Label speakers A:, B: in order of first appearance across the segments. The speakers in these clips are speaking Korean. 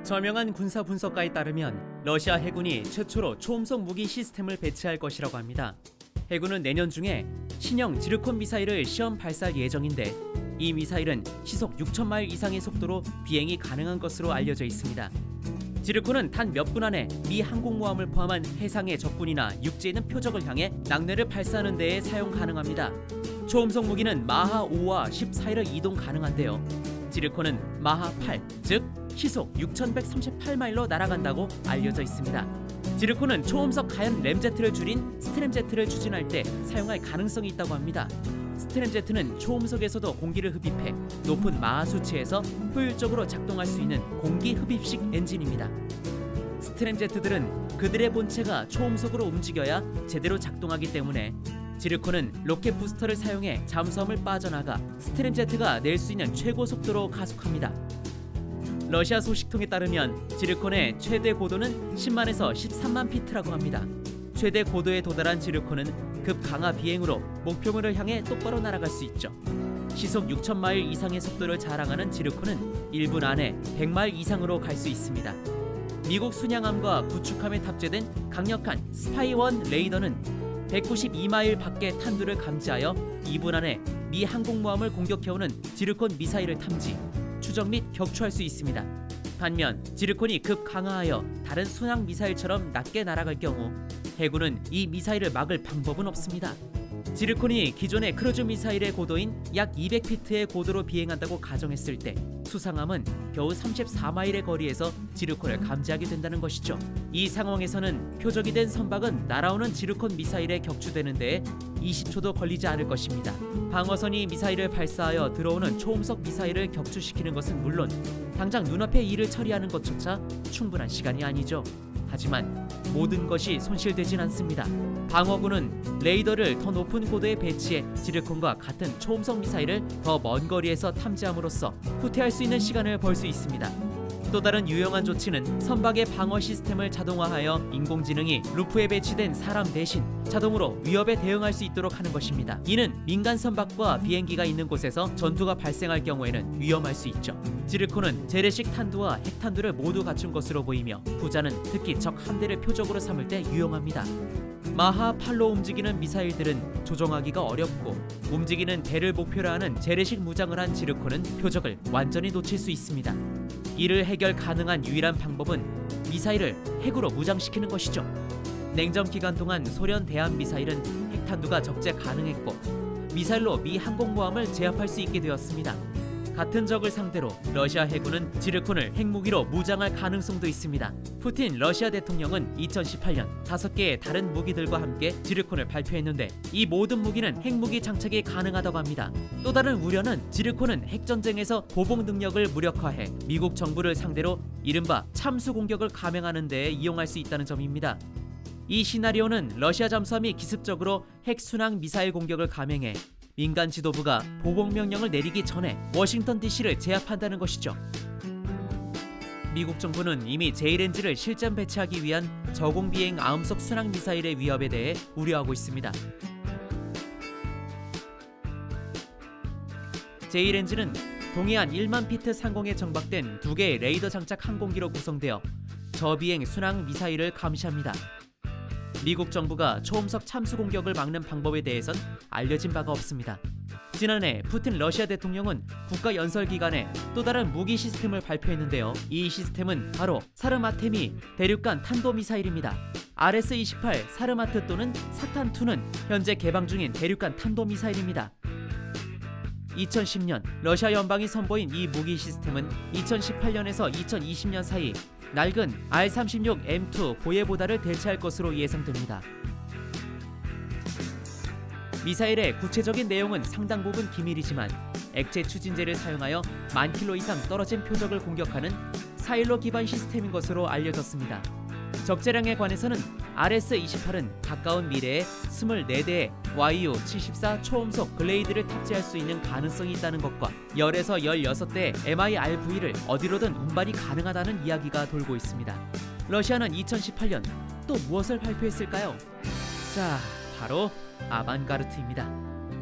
A: 저명한 군사 분석가에 따르면 러시아 해군이 최초로 초음속 무기 시스템을 배치할 것이라고 합니다. 해군은 내년 중에 신형 지르콘 미사일을 시험 발사할 예정인데 이 미사일은 시속 6,000마일 이상의 속도로 비행이 가능한 것으로 알려져 있습니다. 지르콘은 단 몇 분 안에 미 항공모함을 포함한 해상의 적군이나 육지에 있는 표적을 향해 낙뢰를 발사하는 데에 사용 가능합니다. 초음속 무기는 마하 5와 14일을 이동 가능한데요. 지르콘은 마하 8, 즉 시속 6,138마일로 날아간다고 알려져 있습니다. 지르콘은 초음속 가연 램제트를 줄인 스트램제트를 추진할 때 사용할 가능성이 있다고 합니다. 스트램제트는 초음속에서도 공기를 흡입해 높은 마하 수치에서 효율적으로 작동할 수 있는 공기 흡입식 엔진입니다. 스트램제트들은 그들의 본체가 초음속으로 움직여야 제대로 작동하기 때문에 지르콘은 로켓 부스터를 사용해 잠수함을 빠져나가 스트램제트가 낼 수 있는 최고 속도로 가속합니다. 러시아 소식통에 따르면 지르콘의 최대 고도는 10만에서 13만 피트라고 합니다. 최대 고도에 도달한 지르콘은 급강하 비행으로 목표물을 향해 똑바로 날아갈 수 있죠. 시속 6,000마일 이상의 속도를 자랑하는 지르콘은 1분 안에 100마일 이상으로 갈 수 있습니다. 미국 순양함과 구축함에 탑재된 강력한 스파이-1 레이더는 192마일 밖의 탄두를 감지하여 2분 안에 미 항공모함을 공격해오는 지르콘 미사일을 탐지, 추적 및 격추할 수 있습니다. 반면 지르콘이 급강하하여 다른 순항 미사일처럼 낮게 날아갈 경우 해군은 이 미사일을 막을 방법은 없습니다. 지르콘이 기존의 크루즈 미사일의 고도인 약 200피트의 고도로 비행한다고 가정했을 때 수상함은 겨우 34마일의 거리에서 지르콘을 감지하게 된다는 것이죠. 이 상황에서는 표적이 된 선박은 날아오는 지르콘 미사일에 격추되는 데에 20초도 걸리지 않을 것입니다. 방어선이 미사일을 발사하여 들어오는 초음속 미사일을 격추시키는 것은 물론 당장 눈앞의 일을 처리하는 것조차 충분한 시간이 아니죠. 하지만 모든 것이 손실되진 않습니다. 방어군은 레이더를 더 높은 고도에 배치해 지르콘과 같은 초음속 미사일을 더 먼 거리에서 탐지함으로써 후퇴할 수 있는 시간을 벌 수 있습니다. 또 다른 유용한 조치는 선박의 방어 시스템을 자동화하여 인공지능이 루프에 배치된 사람 대신 자동으로 위협에 대응할 수 있도록 하는 것입니다. 이는 민간 선박과 비행기가 있는 곳에서 전투가 발생할 경우에는 위험할 수 있죠. 지르콘은 재래식 탄두와 핵탄두를 모두 갖춘 것으로 보이며 부자는 특히 적 함대를 표적으로 삼을 때 유용합니다. 마하 8로 움직이는 미사일들은 조종하기가 어렵고 움직이는 배를 목표로 하는 재래식 무장을 한 지르콘은 표적을 완전히 놓칠 수 있습니다. 이를 해결 가능한 유일한 방법은 미사일을 핵으로 무장시키는 것이죠. 냉전 기간 동안 소련 대함 미사일은 핵탄두가 적재 가능했고 미사일로 미 항공모함을 제압할 수 있게 되었습니다. 같은 적을 상대로 러시아 해군은 지르콘을 핵무기로 무장할 가능성도 있습니다. 푸틴 러시아 대통령은 2018년 5개의 다른 무기들과 함께 지르콘을 발표했는데 이 모든 무기는 핵무기 장착이 가능하다고 합니다. 또 다른 우려는 지르콘은 핵전쟁에서 보복 능력을 무력화해 미국 정부를 상대로 이른바 참수 공격을 감행하는 데에 이용할 수 있다는 점입니다. 이 시나리오는 러시아 잠수함이 기습적으로 핵순항 미사일 공격을 감행해 민간 지도부가 보복 명령을 내리기 전에 워싱턴 DC를 제압한다는 것이죠. 미국 정부는 이미 제이렌즈를 실전 배치하기 위한 저공 비행 아음속 순항 미사일의 위협에 대해 우려하고 있습니다. 제이렌즈는 동해안 1만 피트 상공에 정박된 2개의 레이더 장착 항공기로 구성되어 저비행 순항 미사일을 감시합니다. 미국 정부가 초음속 참수 공격을 막는 방법에 대해선 알려진 바가 없습니다. 지난해 푸틴 러시아 대통령은 국가 연설 기간에 또 다른 무기 시스템을 발표했는데요. 이 시스템은 바로 사르마테미 대륙간 탄도미사일입니다. RS-28 사르마트 또는 사탄2는 현재 개방 중인 대륙간 탄도미사일입니다. 2010년 러시아 연방이 선보인 이 무기 시스템은 2018년에서 2020년 사이 낡은 R-36M2 보예보다를 대체할 것으로 예상됩니다. 미사일의 구체적인 내용은 상당 부분 기밀이지만 액체 추진제를 사용하여 10,000km 이상 떨어진 표적을 공격하는 사일로 기반 시스템인 것으로 알려졌습니다. 적재량에 관해서는 RS-28은 가까운 미래에 24대의 YU-74 초음속 글레이드를 탑재할 수 있는 가능성이 있다는 것과 10에서 16대의 MIRV를 어디로든 운반이 가능하다는 이야기가 돌고 있습니다. 러시아는 2018년 또 무엇을 발표했을까요? 자, 바로 아반가르트입니다.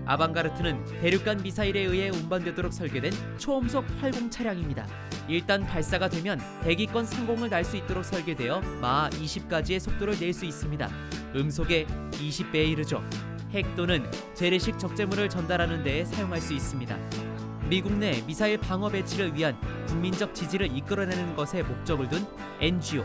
A: 아방가르트는 대륙간 미사일에 의해 운반되도록 설계된 초음속 활공 차량입니다. 일단 발사가 되면 대기권 상공을 날 수 있도록 설계되어 마하 20까지의 속도를 낼 수 있습니다. 음속의 20배에 이르죠. 핵 또는 재래식 적재물을 전달하는 데에 사용할 수 있습니다. 미국 내 미사일 방어 배치를 위한 국민적 지지를 이끌어내는 것에 목적을 둔 NGO,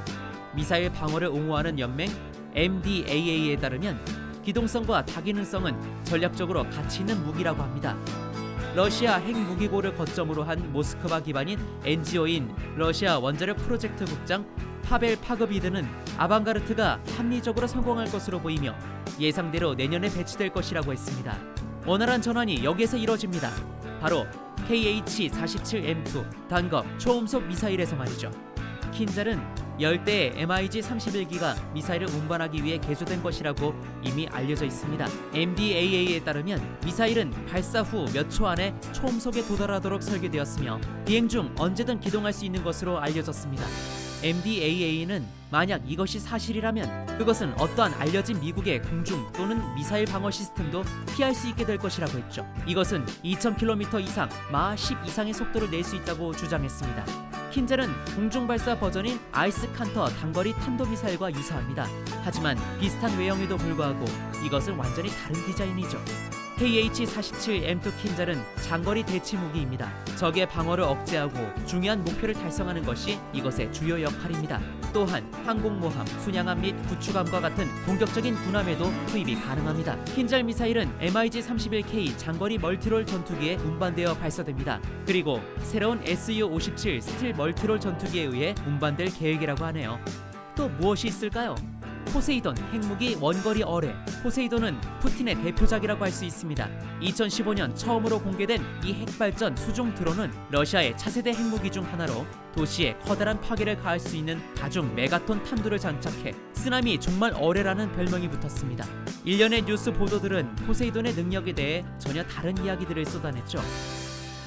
A: 미사일 방어를 옹호하는 연맹 MDAA에 따르면 기동성과 다기능성은 전략적으로 가치 있는 무기라고 합니다. 러시아 핵무기고를 거점으로 한 모스크바 기반인 NGO인 러시아 원자력 프로젝트 국장 파벨 파그비드는 아방가르트가 합리적으로 성공할 것으로 보이며 예상대로 내년에 배치될 것이라고 했습니다. 원활한 전환이 여기에서 이뤄집니다. 바로 KH-47M2 단검 초음속 미사일에서 말이죠. 킨잘은 10대의 MiG-31기가 미사일을 운반하기 위해 개조된 것이라고 이미 알려져 있습니다. MDAA에 따르면 미사일은 발사 후 몇 초 안에 초음속에 도달하도록 설계되었으며 비행 중 언제든 기동할 수 있는 것으로 알려졌습니다. MDAA는 만약 이것이 사실이라면 그것은 어떠한 알려진 미국의 공중 또는 미사일 방어 시스템도 피할 수 있게 될 것이라고 했죠. 이것은 2000km 이상, 마하 10 이상의 속도를 낼 수 있다고 주장했습니다. 킨젤은 공중 발사 버전인 아이스칸터 단거리 탄도미사일과 유사합니다. 하지만 비슷한 외형에도 불구하고 이것은 완전히 다른 디자인이죠. KH-47M2 킨젤은 장거리 대치 무기입니다. 적의 방어를 억제하고 중요한 목표를 달성하는 것이 이것의 주요 역할입니다. 또한 항공모함, 순양함 및 구축함과 같은 공격적인 군함에도 투입이 가능합니다. 킨젤 미사일은 MiG-31K 장거리 멀티롤 전투기에 운반되어 발사됩니다. 그리고 새로운 Su-57 스틸 멀티롤 전투기에 의해 운반될 계획이라고 하네요. 또 무엇이 있을까요? 포세이돈 핵무기 원거리 어뢰. 포세이돈은 푸틴의 대표작이라고 할 수 있습니다. 2015년 처음으로 공개된 이 핵발전 수중 드론은 러시아의 차세대 핵무기 중 하나로 도시에 커다란 파괴를 가할 수 있는 다중 메가톤 탄두를 장착해 쓰나미 종말 어뢰라는 별명이 붙었습니다. 일련의 뉴스 보도들은 포세이돈의 능력에 대해 전혀 다른 이야기들을 쏟아냈죠.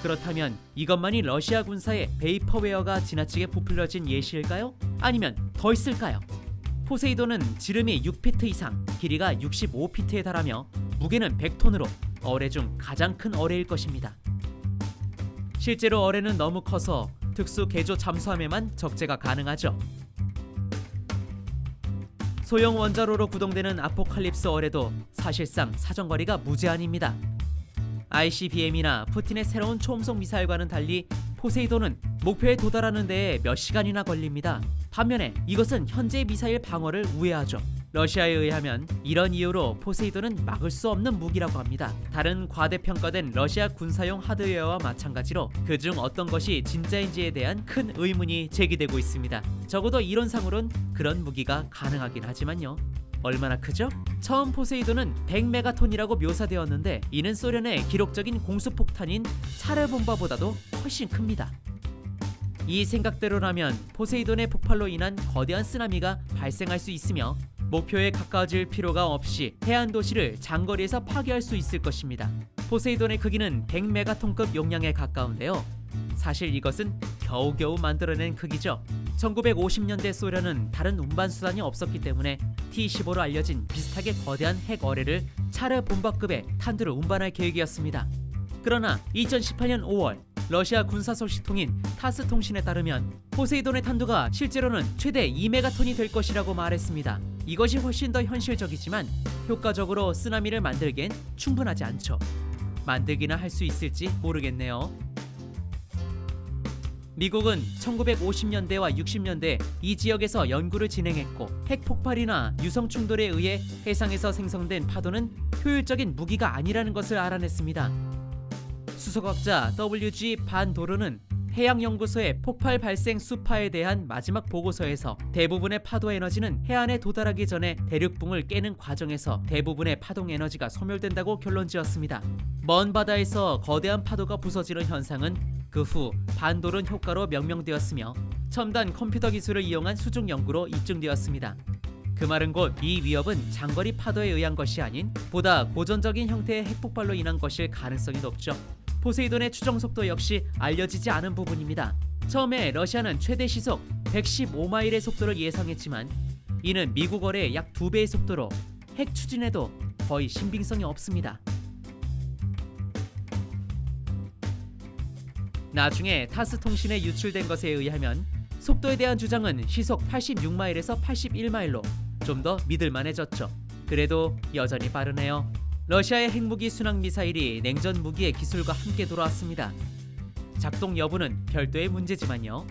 A: 그렇다면 이것만이 러시아 군사의 베이퍼웨어가 지나치게 부풀려진 예시일까요? 아니면 더 있을까요? 포세이돈은 지름이 6피트 이상, 길이가 65피트에 달하며 무게는 100톤으로 어뢰 중 가장 큰 어뢰일 것입니다. 실제로 어뢰는 너무 커서 특수 개조 잠수함에만 적재가 가능하죠. 소형 원자로로 구동되는 아포칼립스 어뢰도 사실상 사정거리가 무제한입니다. ICBM이나 푸틴의 새로운 초음속 미사일과는 달리 포세이돈은 목표에 도달하는 데에 몇 시간이나 걸립니다. 반면에 이것은 현재의 미사일 방어를 우회하죠. 러시아에 의하면 이런 이유로 포세이돈은 막을 수 없는 무기라고 합니다. 다른 과대평가된 러시아 군사용 하드웨어와 마찬가지로 그중 어떤 것이 진짜인지에 대한 큰 의문이 제기되고 있습니다. 적어도 이론상으론 그런 무기가 가능하긴 하지만요. 얼마나 크죠? 처음 포세이돈은 100메가톤이라고 묘사되었는데 이는 소련의 기록적인 공수폭탄인 차르본바보다도 훨씬 큽니다. 이 생각대로라면 포세이돈의 폭발로 인한 거대한 쓰나미가 발생할 수 있으며 목표에 가까워질 필요가 없이 해안 도시를 장거리에서 파괴할 수 있을 것입니다. 포세이돈의 크기는 100메가톤급 용량에 가까운데요. 사실 이것은 겨우겨우 만들어낸 크기죠. 1950년대 소련은 다른 운반 수단이 없었기 때문에 T-15로 알려진 비슷하게 거대한 핵 어뢰를 차르본바급의 탄두를 운반할 계획이었습니다. 그러나 2018년 5월 러시아 군사소식통인 타스 통신에 따르면 포세이돈의 탄두가 실제로는 최대 2메가톤이 될 것이라고 말했습니다. 이것이 훨씬 더 현실적이지만 효과적으로 쓰나미를 만들기엔 충분하지 않죠. 만들기나 할 수 있을지 모르겠네요. 미국은 1950년대와 60년대 이 지역에서 연구를 진행했고 핵폭발이나 유성 충돌에 의해 해상에서 생성된 파도는 효율적인 무기가 아니라는 것을 알아냈습니다. 수석학자 WG 반 도르는 해양연구소의 폭발 발생 수파에 대한 마지막 보고서에서 대부분의 파도 에너지는 해안에 도달하기 전에 대륙붕을 깨는 과정에서 대부분의 파동 에너지가 소멸된다고 결론지었습니다. 먼 바다에서 거대한 파도가 부서지는 현상은 그 후 반도른 효과로 명명되었으며 첨단 컴퓨터 기술을 이용한 수중 연구로 입증되었습니다. 그 말은 곧 이 위협은 장거리 파도에 의한 것이 아닌 보다 고전적인 형태의 핵폭발로 인한 것일 가능성이 높죠. 포세이돈의 추정 속도 역시 알려지지 않은 부분입니다. 처음에 러시아는 최대 시속 115마일의 속도를 예상했지만 이는 미국 어뢰의 약 2배의 속도로 핵 추진에도 거의 신빙성이 없습니다. 나중에 타스 통신에 유출된 것에 의하면 속도에 대한 주장은 시속 86마일에서 81마일로 좀 더 믿을만해졌죠. 그래도 여전히 빠르네요. 러시아의 핵무기 순항 미사일이 냉전 무기의 기술과 함께 돌아왔습니다. 작동 여부는 별도의 문제지만요.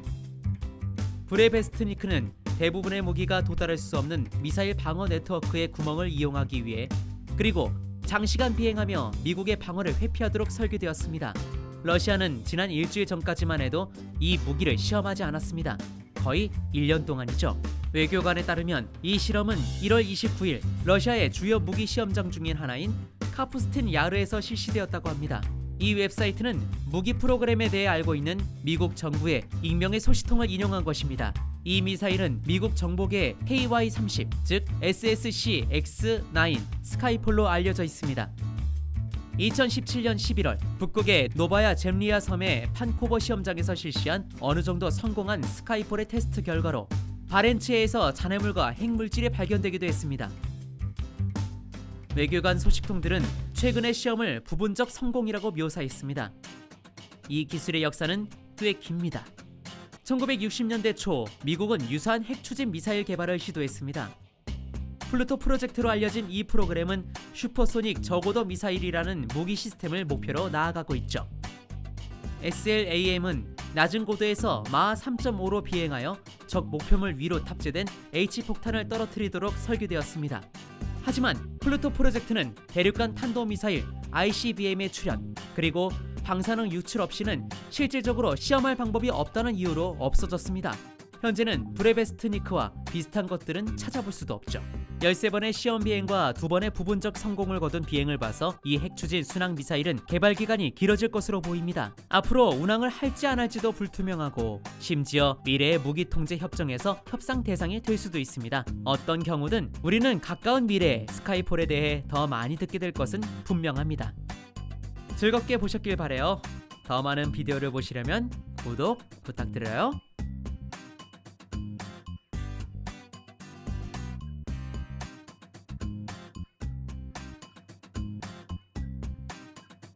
A: 브레베스트니크는 대부분의 무기가 도달할 수 없는 미사일 방어 네트워크의 구멍을 이용하기 위해, 그리고 장시간 비행하며 미국의 방어를 회피하도록 설계되었습니다. 러시아는 지난 일주일 전까지만 해도 이 무기를 시험하지 않았습니다. 거의 1년 동안이죠. 외교관에 따르면 이 실험은 1월 29일 러시아의 주요 무기 시험장 중인 하나인 카푸스틴 야르에서 실시되었다고 합니다. 이 웹사이트는 무기 프로그램에 대해 알고 있는 미국 정부의 익명의 소식통을 인용한 것입니다. 이 미사일은 미국 정보계의 KY-30, 즉 SSC-X9 스카이폴로 알려져 있습니다. 2017년 11월 북극의 노바야 젬리아 섬의 판코버 시험장에서 실시한 어느 정도 성공한 스카이폴의 테스트 결과로 바렌츠해에서 잔해물과 핵물질이 발견되기도 했습니다. 외교관 소식통들은 최근의 시험을 부분적 성공이라고 묘사했습니다. 이 기술의 역사는 꽤 깁니다. 1960년대 초 미국은 유사한 핵 추진 미사일 개발을 시도했습니다. 플루토 프로젝트로 알려진 이 프로그램은 슈퍼소닉 저고도 미사일이라는 무기 시스템을 목표로 나아가고 있죠. SLAM은 낮은 고도에서 마하 3.5로 비행하여 적 목표물 위로 탑재된 H폭탄을 떨어뜨리도록 설계되었습니다. 하지만 플루토 프로젝트는 대륙간 탄도미사일 ICBM의 출현, 그리고 방사능 유출 없이는 실질적으로 시험할 방법이 없다는 이유로 없어졌습니다. 현재는 브레베스트니크와 비슷한 것들은 찾아볼 수도 없죠. 13번의 시험 비행과 2번의 부분적 성공을 거둔 비행을 봐서 이 핵추진 순항 미사일은 개발 기간이 길어질 것으로 보입니다. 앞으로 운항을 할지 안 할지도 불투명하고, 심지어 미래의 무기 통제 협정에서 협상 대상이 될 수도 있습니다. 어떤 경우든 우리는 가까운 미래에 스카이폴에 대해 더 많이 듣게 될 것은 분명합니다. 즐겁게 보셨길 바래요. 더 많은 비디오를 보시려면 구독 부탁드려요.